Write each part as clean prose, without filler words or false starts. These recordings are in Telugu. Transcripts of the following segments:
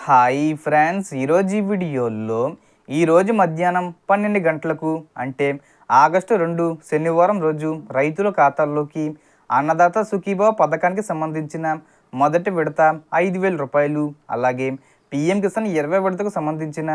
హాయ్ ఫ్రెండ్స్, ఈరోజు ఈ వీడియోలో ఈరోజు మధ్యాహ్నం 12 గంటలకు అంటే ఆగస్టు 2 శనివారం రోజు రైతుల ఖాతాల్లోకి అన్నదాత సుఖీభవ పథకానికి సంబంధించిన మొదటి విడత 5,000 రూపాయలు, అలాగే పీఎం కిసాన్ 20 విడతకు సంబంధించిన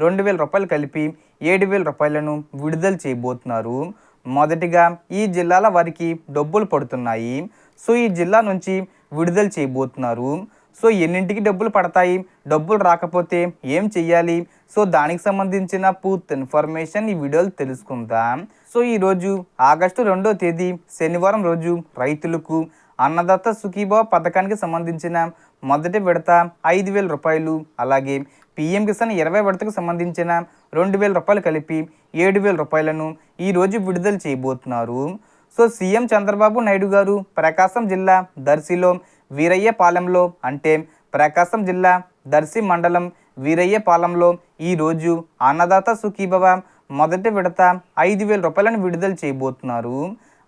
2,000 రూపాయలు కలిపి 7,000 రూపాయలను విడుదల చేయబోతున్నారు. మొదటిగా ఈ జిల్లాల వారికి డబ్బులు పడుతున్నాయి. సో ఈ జిల్లా నుంచి విడుదల చేయబోతున్నారు. సో ఎన్నింటికి డబ్బులు పడతాయి, డబ్బులు రాకపోతే ఏం చెయ్యాలి, సో దానికి సంబంధించిన పూర్తి ఇన్ఫర్మేషన్ ఈ వీడియోలో తెలుసుకుందాం. సో ఈరోజు ఆగస్టు 2వ తేదీ శనివారం రోజు రైతులకు అన్నదాత సుఖీభవ పథకానికి సంబంధించిన మొదటి విడత 5,000 రూపాయలు, అలాగే పీఎం కిసాన్ 20 విడతకు సంబంధించిన 2,000 రూపాయలు కలిపి 7,000 రూపాయలను ఈరోజు విడుదల చేయబోతున్నారు. సో సీఎం చంద్రబాబు నాయుడు గారు ప్రకాశం జిల్లా దర్శిలో వీరయ్యపాలెంలో అంటే ప్రకాశం జిల్లా దర్శి మండలం వీరయ్యపాలెంలో ఈరోజు అన్నదాత సుఖీభవ మొదటి విడత 5,000 రూపాయలను విడుదల చేయబోతున్నారు.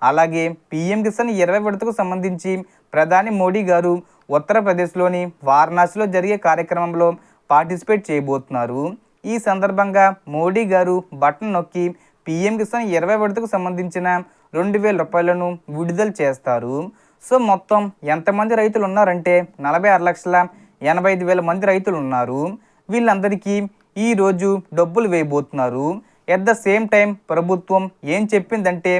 అలాగే పీఎం కిసాన్ 20 విడతకు సంబంధించి ప్రధాని మోడీ గారు ఉత్తరప్రదేశ్లోని వారణాసిలో జరిగే కార్యక్రమంలో పార్టిసిపేట్ చేయబోతున్నారు. ఈ సందర్భంగా మోడీ గారు బటన్ నొక్కి పీఎం కిసాన్ 20 విడతకు సంబంధించిన 2,000 రూపాయలను విడుదల చేస్తారు. సో మొత్తం ఎంతమంది రైతులు ఉన్నారంటే 46,85,000 మంది రైతులు ఉన్నారు. వీళ్ళందరికీ ఈరోజు డబ్బులు వేయబోతున్నారు. ఎట్ ద సేమ్ టైం ప్రభుత్వం ఏం చెప్పిందంటే,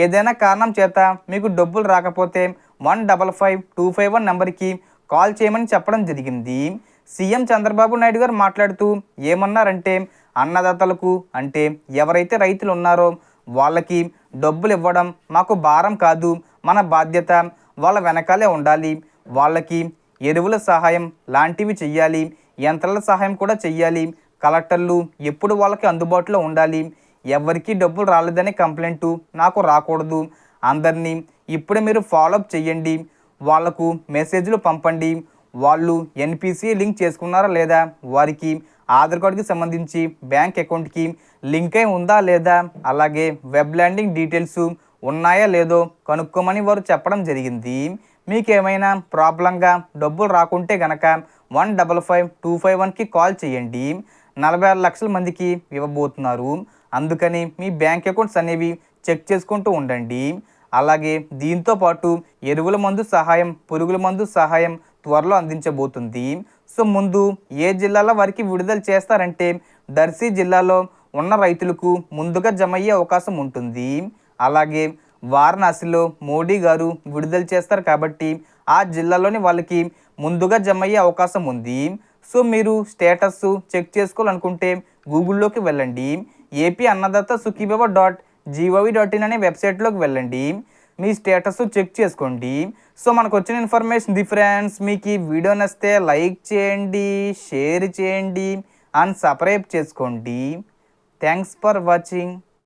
ఏదైనా కారణం చేత మీకు డబ్బులు రాకపోతే 155-251 నెంబర్కి కాల్ చేయమని చెప్పడం జరిగింది. సీఎం చంద్రబాబు నాయుడు గారు మాట్లాడుతూ ఏమన్నారంటే, అన్నదాతలకు అంటే ఎవరైతే రైతులు ఉన్నారో వాళ్ళకి డబ్బులు ఇవ్వడం మాకు భారం కాదు, మన బాధ్యత. వాళ్ళ వెనకాలే ఉండాలి, వాళ్ళకి ఎరువుల సహాయం లాంటివి చెయ్యాలి, యంత్రాల సహాయం కూడా చెయ్యాలి, కలెక్టర్లు ఎప్పుడు వాళ్ళకి అందుబాటులో ఉండాలి, ఎవరికి డబ్బులు రాలేదనే కంప్లైంట్ నాకు రాకూడదు, అందరినీ ఇప్పుడు మీరు ఫాలోఅప్ చెయ్యండి, వాళ్లకు మెసేజ్లు పంపండి, వాళ్ళు ఎన్పిసి లింక్ చేసుకున్నారా లేదా, వారికి ఆధార్ కార్డుకి సంబంధించి బ్యాంక్ అకౌంట్కి లింక్ అయి ఉందా లేదా, అలాగే వెబ్ ల్యాండింగ్ డీటెయిల్స్ ఉన్నాయా లేదో కనుక్కోమని వారు చెప్పడం జరిగింది. మీకు ఏమైనా ప్రాబ్లంగా డబ్బులు రాకుంటే కనుక 155-251కి కాల్ చేయండి. 46 లక్షల మందికి ఇవ్వబోతున్నారు, అందుకని మీ బ్యాంక్ అకౌంట్స్ అనేవి చెక్ చేసుకుంటూ ఉండండి. అలాగే దీంతో పాటు ఎరువుల మందు సహాయం, పురుగుల మందు సహాయం త్వరలో అందించబోతుంది. సో ముందు ఏ జిల్లాల వారికి విడుదల చేస్తారంటే, దర్శి జిల్లాలో ఉన్న రైతులకు ముందుగా జమ అయ్యే అవకాశం ఉంటుంది. అలాగే వారణాసిలో మోడీ గారు విడుదల చేస్తారు కాబట్టి ఆ జిల్లాలోని వాళ్ళకి ముందుగా జమ అయ్యే అవకాశం ఉంది. సో మీరు స్టేటస్ చెక్ చేసుకోవాలనుకుంటే గూగుల్లోకి వెళ్ళండి, ఏపీ అన్నదాత సుఖీభవ .gov.in అనే వెబ్సైట్లోకి వెళ్ళండి, మీ స్టేటస్ చెక్ చేసుకోండి. సో మనకు వచ్చిన ఇన్ఫర్మేషన్ ఫ్రెండ్స్. మీకు ఈ వీడియో నచ్చితే లైక్ చేయండి, షేర్ చేయండి అండ్ సబ్స్క్రైబ్ చేసుకోండి. Thanks for watching.